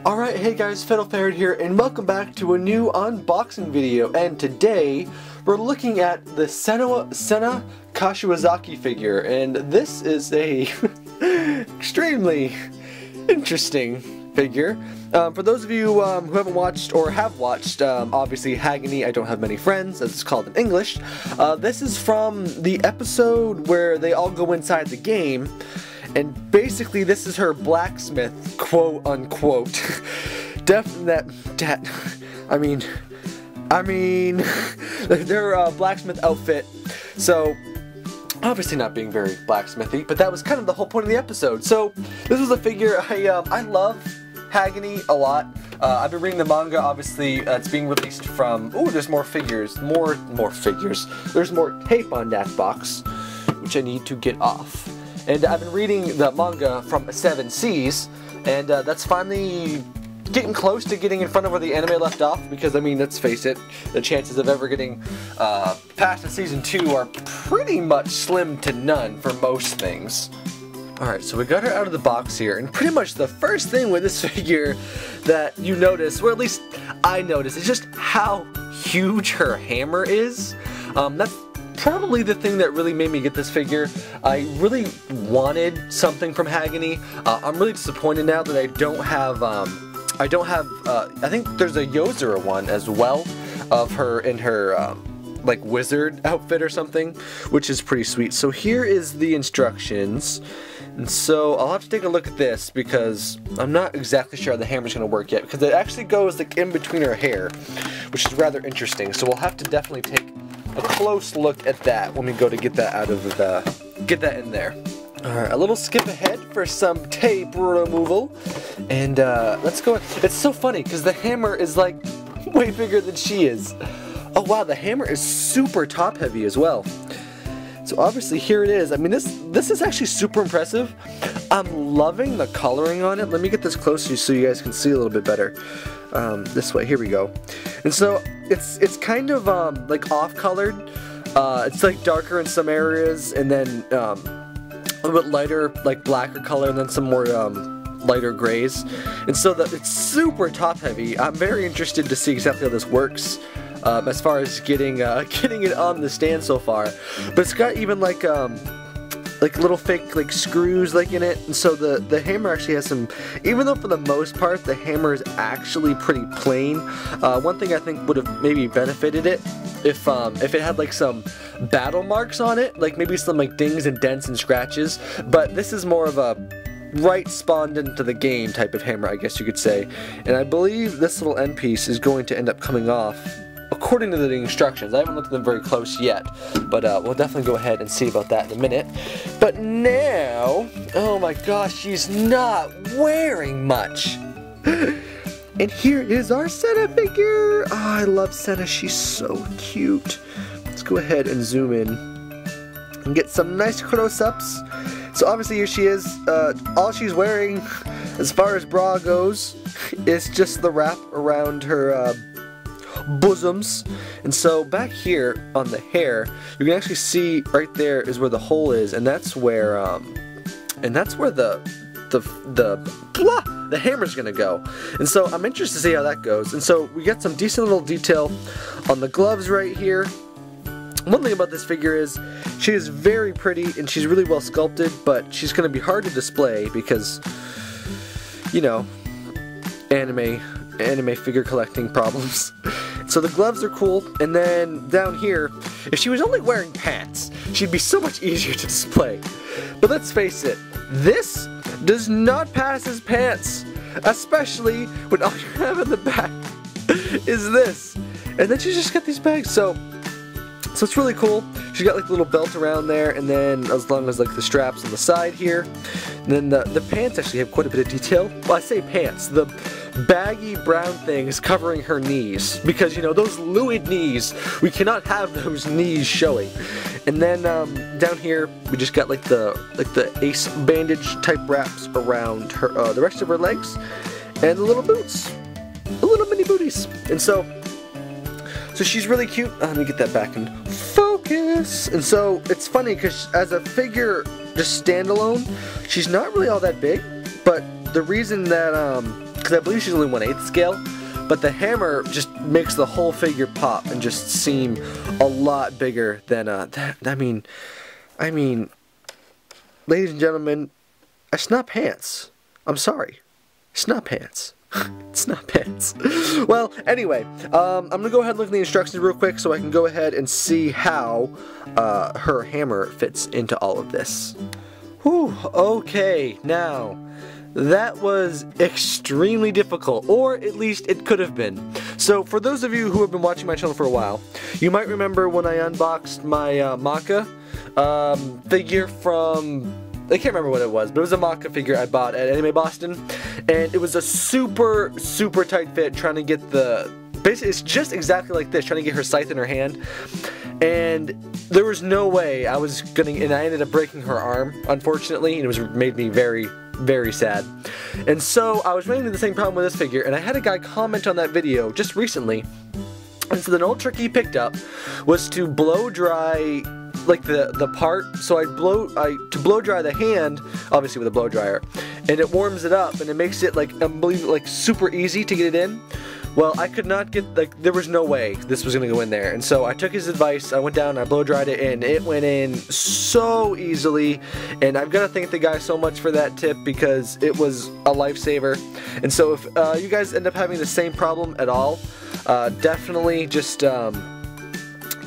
Alright, hey guys, Fiddleferret here, and welcome back to a new unboxing video. And today, we're looking at the Senna Kashiwazaki figure, and this is a extremely interesting figure. For those of you who haven't watched or have watched, obviously Hagony, I Don't Have Many Friends, as it's called in English. This is from the episode where they all go inside the game. And basically, this is her blacksmith, quote unquote. Their blacksmith outfit. So, obviously not being very blacksmithy, but that was kind of the whole point of the episode. So, this was a figure I love Hagony a lot. I've been reading the manga. Obviously, it's being released from. Oh, there's more figures, more figures. There's more tape on that box, which I need to get off. And I've been reading the manga from Seven Seas, and that's finally getting close to getting in front of where the anime left off, because, I mean, let's face it, the chances of ever getting past Season 2 are pretty much slim to none for most things. Alright, so we got her out of the box here, and pretty much the first thing with this figure that you notice, or at least I notice, is just how huge her hammer is. That's probably the thing that really made me get this figure. I really wanted something from Hagony. I'm really disappointed now that I don't have, I think there's a Yozora one as well of her in her, like, wizard outfit or something, which is pretty sweet. So here is the instructions. And so I'll have to take a look at this because I'm not exactly sure how the hammer's going to work yet, because it actually goes like in between her hair, which is rather interesting. So we'll have to definitely take a close look at that when we go to get that out of the, get that in there. Alright, a little skip ahead for some tape removal, and let's go. It's so funny because the hammer is like way bigger than she is. Oh wow, the hammer is super top heavy as well. So obviously here it is. I mean, this is actually super impressive. I'm loving the coloring on it. Let me get this closer so you guys can see a little bit better. This way, here we go. And so it's kind of like off-colored. It's like darker in some areas, and then a little bit lighter, like blacker color, and then some more lighter grays. And so it's super top-heavy. I'm very interested to see exactly how this works. As far as getting it on the stand so far, but it's got even like little fake like screws like in it, and so the hammer actually has some. Even though for the most part the hammer is actually pretty plain, one thing I think would have maybe benefited it if it had like some battle marks on it, like maybe some like dings and dents and scratches. But this is more of a right spawned into the game type of hammer, I guess you could say. And I believe this little end piece is going to end up coming off according to the instructions. I haven't looked at them very close yet, but we'll definitely go ahead and see about that in a minute. But now, oh my gosh, she's not wearing much. And here is our Senna figure. Oh, I love Senna. She's so cute. Let's go ahead and zoom in and get some nice close-ups. So obviously here she is. All she's wearing, as far as bra goes, is just the wrap around her bosoms. And so back here on the hair, you can actually see right there is where the hole is, and that's where the hammer's gonna go. And so I'm interested to see how that goes. And so we got some decent little detail on the gloves right here. One thing about this figure is she is very pretty and she's really well sculpted, but she's gonna be hard to display because, you know, anime figure collecting problems. So the gloves are cool, and then down here, if she was only wearing pants, she'd be so much easier to display. But let's face it, this does not pass as pants, especially when all you have in the back is this. And then she's just got these bags, so it's really cool. She's got like a little belt around there, and then as long as like the straps on the side here. And then the pants actually have quite a bit of detail. Well, I say pants, the baggy brown things covering her knees, because, you know, those lewd knees, we cannot have those knees showing. And then down here we just got like the ace bandage type wraps around her the rest of her legs, and the little boots, the little mini booties. And so she's really cute. Let me get that back in focus. And so it's funny because as a figure just standalone, she's not really all that big, but the reason that because I believe she's only 1/8 scale, but the hammer just makes the whole figure pop and just seem a lot bigger than I mean, ladies and gentlemen, it's not pants. I'm sorry, it's not pants. It's not pants. Well, anyway, I'm gonna go ahead and look at the instructions real quick so I can go ahead and see how her hammer fits into all of this. Whew, okay, now that was extremely difficult, or at least it could have been. So for those of you who have been watching my channel for a while, you might remember when I unboxed my Maka figure from, I can't remember what it was, but it was a Maka figure I bought at Anime Boston, and it was a super tight fit, trying to get the, basically it's just exactly like this, trying to get her scythe in her hand, and there was no way I was gonna, and I ended up breaking her arm, unfortunately, and it was made me very sad. And so I was running into the same problem with this figure, and I had a guy comment on that video just recently, and so the old trick he picked up was to blow dry like the part. So to blow dry the hand, obviously with a blow dryer, and it warms it up and it makes it like unbelievable, like super easy to get it in. Well, I could not get, like, there was no way this was gonna go in there, and so I took his advice. I went down and I blow dried it, and it went in so easily, and I've got to thank the guy so much for that tip, because it was a lifesaver. And so if you guys end up having the same problem at all, definitely just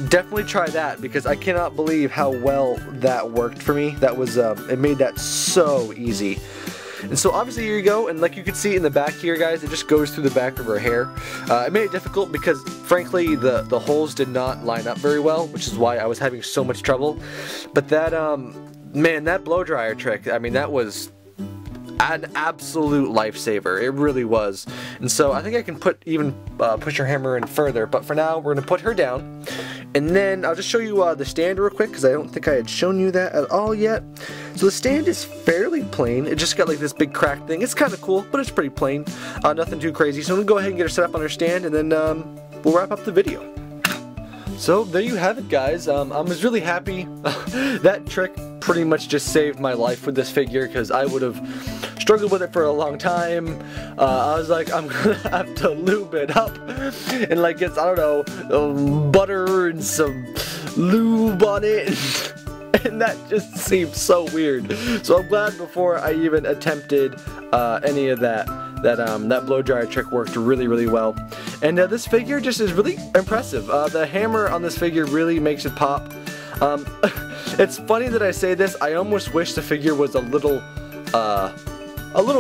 definitely try that, because I cannot believe how well that worked for me. That was it made that so easy. And so obviously here you go, and like you can see in the back here, guys, it just goes through the back of her hair. It made it difficult because frankly the holes did not line up very well, which is why I was having so much trouble. But that man, that blow dryer trick, I mean, that was an absolute lifesaver. It really was. And so I think I can push her hammer in further, but for now we're gonna put her down, and then I'll just show you the stand real quick, because I don't think I had shown you that at all yet. So the stand is fairly plain. It just got like this big crack thing. It's kind of cool, but it's pretty plain. Nothing too crazy. So I'm gonna go ahead and get her set up on her stand, and then we'll wrap up the video. So there you have it, guys. I was really happy. That trick pretty much just saved my life with this figure, because I would have struggled with it for a long time. I was like, I'm gonna have to lube it up and like get, I don't know, butter and some lube on it, and that just seemed so weird. So I'm glad before I even attempted any of that blow dryer trick worked really well. And this figure just is really impressive. The hammer on this figure really makes it pop. It's funny that I say this. I almost wish the figure was a little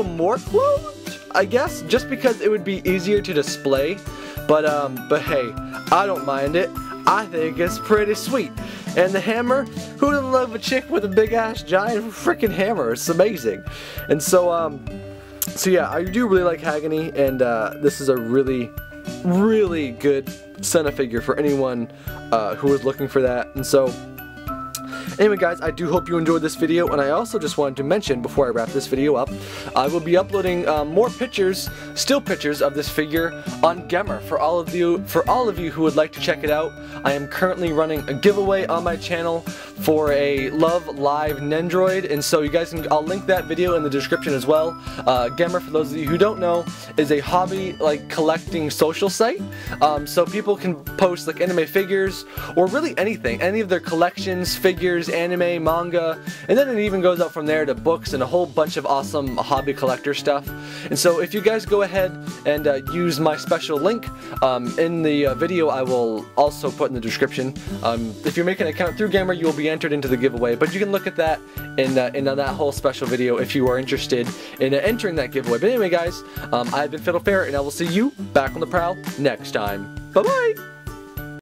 more clothed, I guess, just because it would be easier to display. But hey, I don't mind it. I think it's pretty sweet. And the hammer, who doesn't love a chick with a big ass giant freaking hammer? It's amazing. And so so yeah, I do really like Hagony, and this is a really good Senna figure for anyone who is looking for that. And so anyway, guys, I do hope you enjoyed this video, and I also just wanted to mention before I wrap this video up, I will be uploading more pictures, still pictures of this figure on Gemmer for all of you who would like to check it out. I am currently running a giveaway on my channel for a Love Live Nendroid, and so you guys can, I'll link that video in the description as well. Gemmer, for those of you who don't know, is a hobby like collecting social site. So people can post like anime figures or really anything, any of their collections, figures, anime, manga, and then it even goes up from there to books and a whole bunch of awesome hobby collector stuff. And so if you guys go ahead and use my special link in the video, I will also put in the description. If you're making an account through Gemmer, you will be entered into the giveaway, but you can look at that in that whole special video if you are interested in entering that giveaway. But anyway, guys, I've been Fiddle Ferret, and I will see you back on the prowl next time. Bye bye.